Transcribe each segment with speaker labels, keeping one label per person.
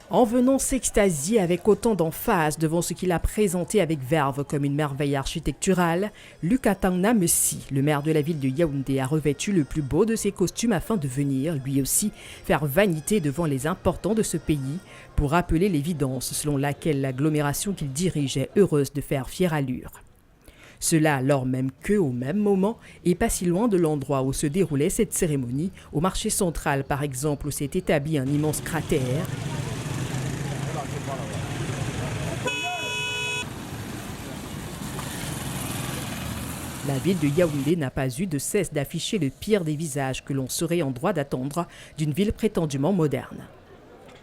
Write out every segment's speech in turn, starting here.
Speaker 1: En venant s'extasier avec autant d'emphase devant ce qu'il a présenté avec verve comme une merveille architecturale, Luka Tangna Messi, le maire de la ville de Yaoundé, a revêtu le plus beau de ses costumes afin de venir, lui aussi, faire vanité devant les importants de ce pays pour rappeler l'évidence selon laquelle l'agglomération qu'il dirige est heureuse de faire fière allure. Cela alors même qu'au même moment, et pas si loin de l'endroit où se déroulait cette cérémonie, au marché central par exemple où s'est établi un immense cratère, la ville de Yaoundé n'a pas eu de cesse d'afficher le pire des visages que l'on serait en droit d'attendre d'une ville prétendument moderne.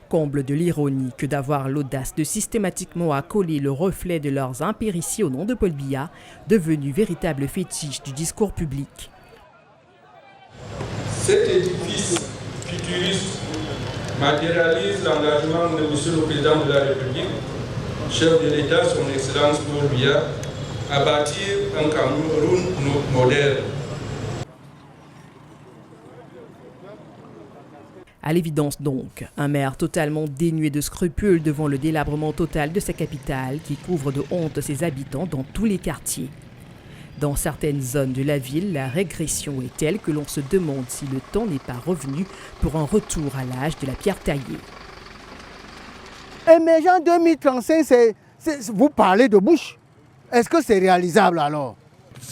Speaker 1: Comble de l'ironie que d'avoir l'audace de systématiquement accoler le reflet de leurs impérities au nom de Paul Biya, devenu véritable fétiche du discours public.
Speaker 2: Cet édifice futuriste matérialise l'engagement de M. le Président de la République, chef de l'État, son Excellence Paul Biya, à bâtir un Cameroun moderne.
Speaker 1: À l'évidence donc, un maire totalement dénué de scrupules devant le délabrement total de sa capitale qui couvre de honte ses habitants dans tous les quartiers. Dans certaines zones de la ville, la régression est telle que l'on se demande si le temps n'est pas revenu pour un retour à l'âge de la pierre taillée.
Speaker 3: Émergent 2035, vous parlez de bouche. Est-ce que c'est réalisable alors?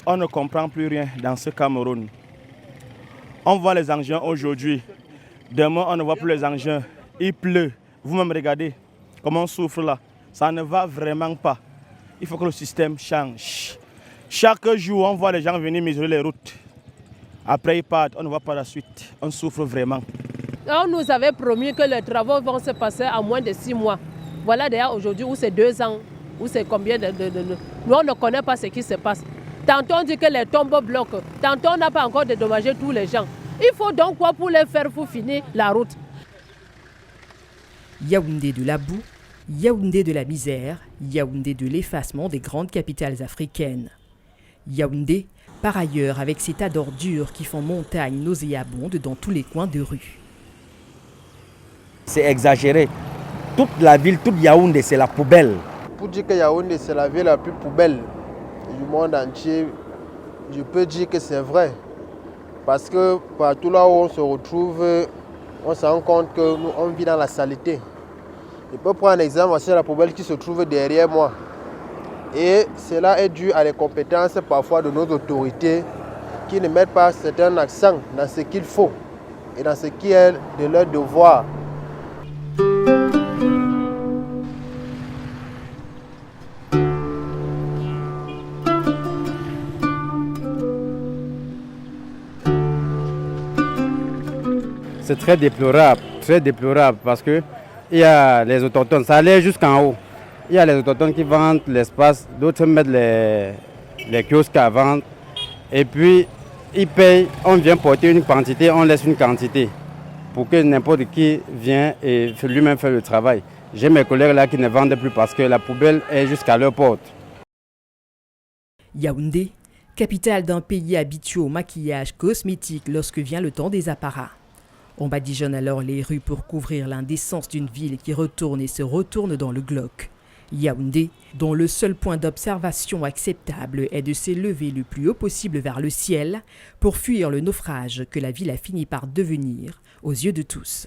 Speaker 4: On ne comprend plus rien dans ce Cameroun. On voit les engins aujourd'hui. Demain, on ne voit plus les engins. Il pleut. Vous-même regardez comment on souffre là. Ça ne va vraiment pas. Il faut que le système change. Chaque jour, on voit les gens venir mesurer les routes. Après, ils partent. On ne voit pas la suite. On souffre vraiment.
Speaker 5: On nous avait promis que les travaux vont se passer en moins de 6 mois. Voilà d'ailleurs aujourd'hui où c'est 2 ans. Où c'est combien de... Nous, on ne connaît pas ce qui se passe. Tantôt, on dit que les tombeaux bloquent. Tantôt, on n'a pas encore dédommagé tous les gens. Il faut donc quoi pour les faire pour finir la route?
Speaker 1: Yaoundé de la boue, Yaoundé de la misère, Yaoundé de l'effacement des grandes capitales africaines. Yaoundé, par ailleurs, avec ces tas d'ordures qui font montagne nauséabonde dans tous les coins de rue.
Speaker 6: C'est exagéré. Toute la ville, toute Yaoundé, c'est la poubelle.
Speaker 3: Pour dire que Yaoundé, c'est la ville la plus poubelle du monde entier, je peux dire que c'est vrai. Parce que partout là où on se retrouve, on se rend compte que nous, on vit dans la saleté. Je peux prendre un exemple, voici la poubelle qui se trouve derrière moi. Et cela est dû à les compétences parfois de nos autorités qui ne mettent pas certain accent dans ce qu'il faut et dans ce qui est de leur devoir.
Speaker 7: C'est très déplorable parce que il y a les autochtones, ça allait jusqu'en haut. Il y a les autochtones qui vendent l'espace, d'autres mettent les kiosques à vendre. Et puis, ils payent, on vient porter une quantité, on laisse une quantité pour que n'importe qui vienne et lui-même faire le travail. J'ai mes collègues là qui ne vendent plus parce que la poubelle est jusqu'à leur porte.
Speaker 1: Yaoundé, capitale d'un pays habitué au maquillage cosmétique lorsque vient le temps des apparats. On badigeonne alors les rues pour couvrir l'indécence d'une ville qui retourne et se retourne dans le glauque. Yaoundé, dont le seul point d'observation acceptable est de s'élever le plus haut possible vers le ciel pour fuir le naufrage que la ville a fini par devenir aux yeux de tous.